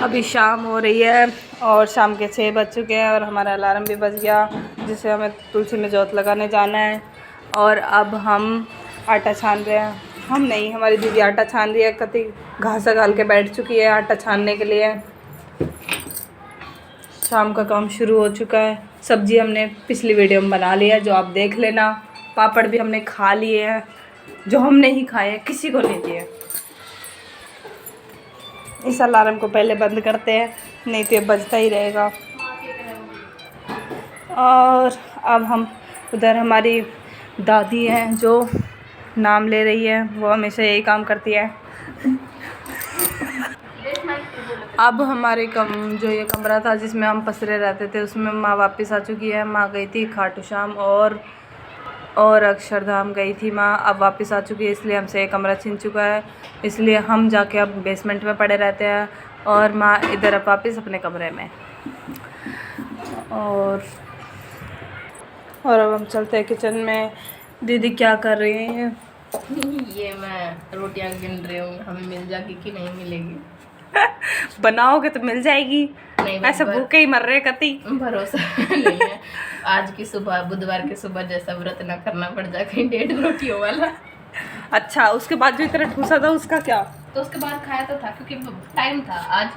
अभी शाम हो रही है और शाम के 6 बज चुके हैं और हमारा अलार्म भी बज गया, जिससे हमें तुलसी में जोत लगाने जाना है। और अब हम आटा छान रहे हैं। हम नहीं, हमारी दीदी आटा छान रही है। कति घास घाल के बैठ चुकी है आटा छानने के लिए। शाम का काम शुरू हो चुका है। सब्जी हमने पिछली वीडियो में बना ली है, जो आप देख लेना। पापड़ भी हमने खा लिए हैं, जो हम नहीं खाए, किसी को नहीं दिए। इस अलार्म को पहले बंद करते हैं, नहीं तो ये बजता ही रहेगा। और अब हम उधर हमारी दादी हैं जो नाम ले रही है, वो हमेशा यही काम करती है। अब हमारे जो ये कमरा था जिसमें हम पसरे रहते थे, उसमें माँ वापस आ चुकी है। माँ गई थी खाटू श्याम और अक्षरधाम गई थी माँ, अब वापस आ चुकी है, इसलिए हमसे ये कमरा छीन चुका है। इसलिए हम जाके अब बेसमेंट में पड़े रहते हैं और माँ इधर अब वापस अपने कमरे में। और अब हम चलते हैं किचन में। दीदी क्या कर रही हैं? ये मैं रोटियां गिन रही हूँ, हमें मिल जाएगी कि नहीं मिलेगी। बनाओगे तो मिल जाएगी, नहीं ऐसे भूखे ही मर रहे कति। भरोसा नहीं है। आज की सुबह, बुधवार की सुबह जैसा व्रत ना करना पड़ जाए कहीं 1.5 रोटियों वाला। अच्छा, उसके बाद जो इतना ठूसा था उसका क्या? तो उसके बाद खाया तो था, क्योंकि टाइम था। आज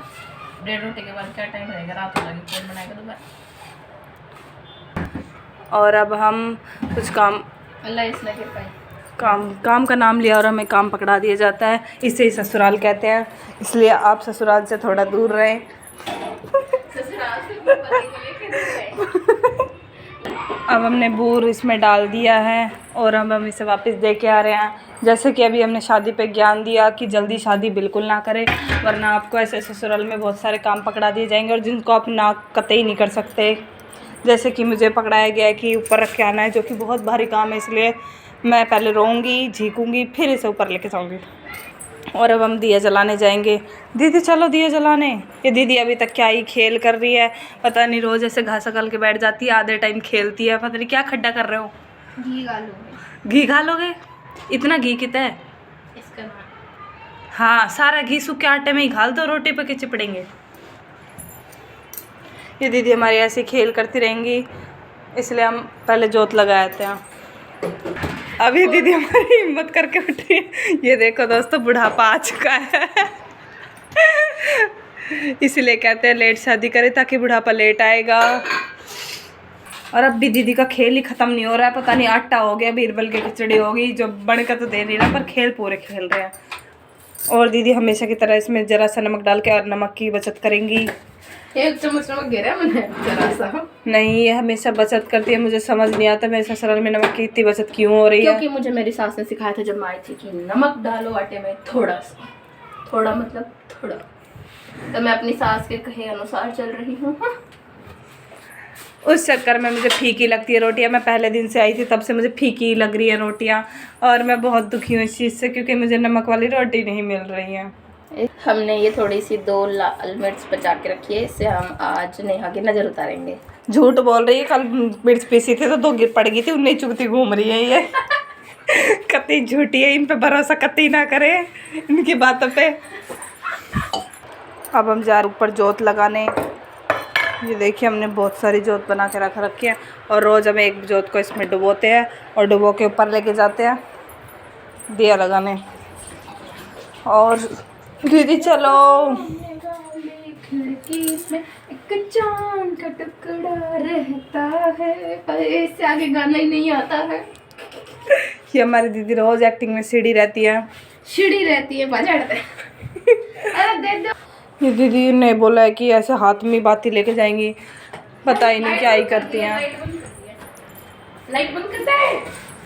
1.5 रोटी के बाद क्या टाइम रहेगा, रात हो जाएगी, कौन बनाएगा दोबारा। और अब हम कुछ काम का नाम लिया और हमें काम पकड़ा दिया जाता है। इसे ही ससुराल कहते हैं, इसलिए आप ससुराल से थोड़ा दूर रहें। अब हमने बूर इसमें डाल दिया है और हम इसे वापस दे के आ रहे हैं। जैसे कि अभी हमने शादी पे ज्ञान दिया कि जल्दी शादी बिल्कुल ना करें, वरना आपको ऐसे ससुराल में बहुत सारे काम पकड़ा दिए जाएंगे और जिनको आप ना कतई नहीं कर सकते। जैसे कि मुझे पकड़ाया गया है कि ऊपर रख के आना है, जो कि बहुत भारी काम है, इसलिए मैं पहले रोऊंगी, झीकूंगी, फिर इसे ऊपर लेके जाऊंगी। और अब हम दिया जलाने जाएंगे। दीदी चलो दिया जलाने। ये दीदी अभी तक क्या ही खेल कर रही है, पता नहीं। रोज़ ऐसे घास गल के बैठ जाती है, आधे टाइम खेलती है, पता नहीं क्या खड्डा कर रहे हो। घी गालोगे? घी खा लोगे? इतना घी कितना है इसका? हाँ, सारा घी सूखे आटे में ही घाल दो, रोटी पे के चिपड़ेंगे। ये दीदी हमारी ऐसे खेल करती रहेंगी, इसलिए हम पहले जोत लगाते हैं। अभी दीदी हमारी हिम्मत करके उठी। ये देखो दोस्तों, बुढ़ापा आ चुका है। इसलिए कहते हैं लेट शादी करें ताकि बुढ़ापा लेट आएगा। और अब भी दीदी का खेल ही ख़त्म नहीं हो रहा है। पता नहीं आटा हो गया, बीरबल की खिचड़ी होगी, जो बनकर तो दे नहीं रहा, पर खेल पूरे खेल रहे हैं। और दीदी हमेशा की तरह इसमें ज़रा सा नमक डाल के और नमक की बचत करेंगी। 1 चम्मच नमक गिरा मैंने जरा सा। नहीं, ये हमेशा बचत करती है, मुझे समझ नहीं आता मेरे ससुराल में नमक की इतनी बचत क्यों हो रही है। क्योंकि मुझे मेरी सास ने सिखाया था जब मैं आई थी कि नमक डालो आटे में थोड़ा सा, थोड़ा मतलब थोड़ा। तो मैं अपनी सास के कहे अनुसार चल रही हूँ। उस चक्कर में मुझे फीकी लगती है रोटियां। मैं पहले दिन से आई थी तब से मुझे फीकी लग रही है रोटियां, और मैं बहुत दुखी हूँ इस चीज़ से, क्योंकि मुझे नमक वाली रोटी नहीं मिल रही है। हमने ये थोड़ी सी 2 लाल मिर्च बचा के रखी है, इससे हम आज नेहा की नज़र उतारेंगे। झूठ बोल रही है, कल मिर्च पीसी थी तो 2 गिर पड़ गई थी, उन्हें चुगती घूम रही है ये। कतई झूठी है, इन पे भरोसा कतई ना करे, इनकी बातों पे। अब हम जा रहे ऊपर जोत लगाने। ये देखिए, हमने बहुत सारी जोत बना के रख रखी है और रोज़ हम एक जोत को इसमें डुबोते हैं और डुबो के ऊपर लेके जाते हैं दिया लगाने। और दीदी चलो। एक चांद का टुकड़ा रहता है, इससे आगे गाना ही नहीं आता है। ये हमारी दीदी रोज़ एक्टिंग में सीढ़ी रहती है, मजा आता है। अरे दे दो। ये दीदी ने बोला है कि ऐसे हाथ में बाती लेके जाएंगी, पता ही नहीं क्या ही करती हैं। लाइट बंद करते हैं।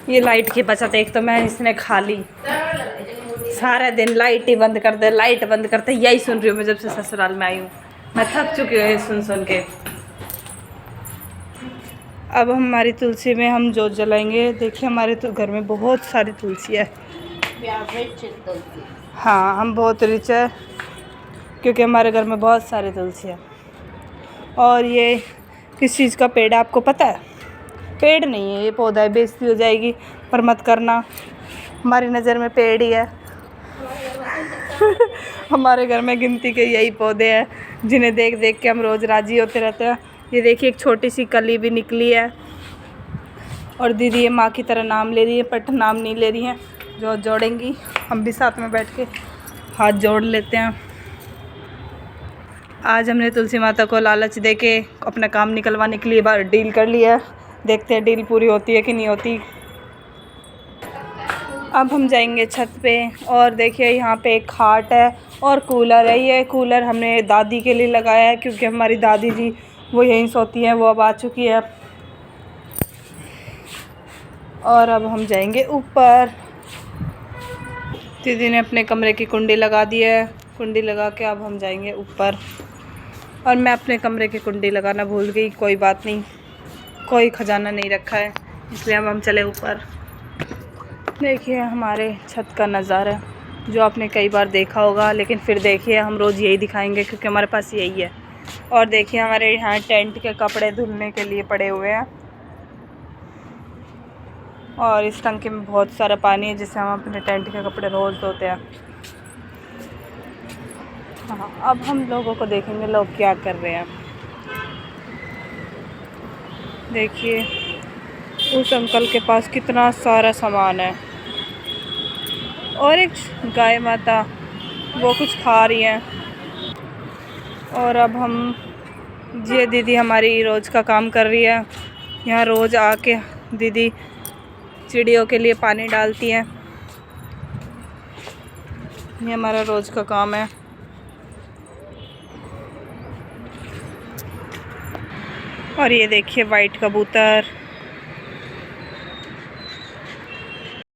ये लाइट की बचत एक तो मैं इसने खा ली। सारा दिन लाइट ही बंद कर दे, लाइट बंद करते, यही सुन रही हूँ मैं जब से ससुराल में आई हूँ। मैं थक चुकी हूँ ये सुन सुन के। अब हमारी तुलसी में हम जोत जलाएंगे। देखिए, हमारे तो घर में बहुत सारी तुलसी है। हाँ, हम बहुत रिच है, क्योंकि हमारे घर में बहुत सारी तुलसी है। और ये किस चीज़ का पेड़ है आपको पता है? पेड़ नहीं है, ये पौधा है, बेइज्जती हो जाएगी, पर मत करना, हमारी नज़र में पेड़ ही है। हमारे घर में गिनती के यही पौधे हैं जिन्हें देख देख के हम रोज़ राजी होते रहते हैं। ये देखिए एक छोटी सी कली भी निकली है और दीदी ये माँ की तरह नाम ले रही है, बट नाम नहीं ले रही हैं। जो जोड़ेंगी हम भी साथ में बैठ के हाथ जोड़ लेते हैं। आज हमने तुलसी माता को लालच दे के अपना काम निकलवाने के लिए बार डील कर लिया है। देखते हैं डील पूरी होती है कि नहीं होती। अब हम जाएंगे छत पे और देखिए यहाँ पे एक खाट है और कूलर है। ये कूलर हमने दादी के लिए लगाया है क्योंकि हमारी दादी जी वो यहीं सोती हैं, वो अब आ चुकी है। और अब हम जाएंगे ऊपर। दीदी ने अपने कमरे की कुंडी लगा दी है। कुंडी लगा के अब हम जाएंगे ऊपर। और मैं अपने कमरे की कुंडी लगाना भूल गई। कोई बात नहीं, कोई खजाना नहीं रखा है, इसलिए अब हम चले ऊपर। देखिए हमारे छत का नज़ारा जो आपने कई बार देखा होगा, लेकिन फिर देखिए हम रोज़ यही दिखाएंगे क्योंकि हमारे पास यही है। और देखिए हमारे यहाँ टेंट के कपड़े धुलने के लिए पड़े हुए हैं और इस टंकी में बहुत सारा पानी है जिससे हम अपने टेंट के कपड़े रोज़ धोते हैं। हाँ, अब हम लोगों को देखेंगे लोग क्या कर रहे हैं। देखिए उस अंकल के पास कितना सारा सामान है और एक गाय माता वो कुछ खा रही हैं। और अब हम ये दीदी हमारी रोज़ का काम कर रही है। यहाँ रोज़ आके दीदी चिड़ियों के लिए पानी डालती हैं। ये हमारा रोज़ का काम है। और ये देखिए वाइट कबूतर।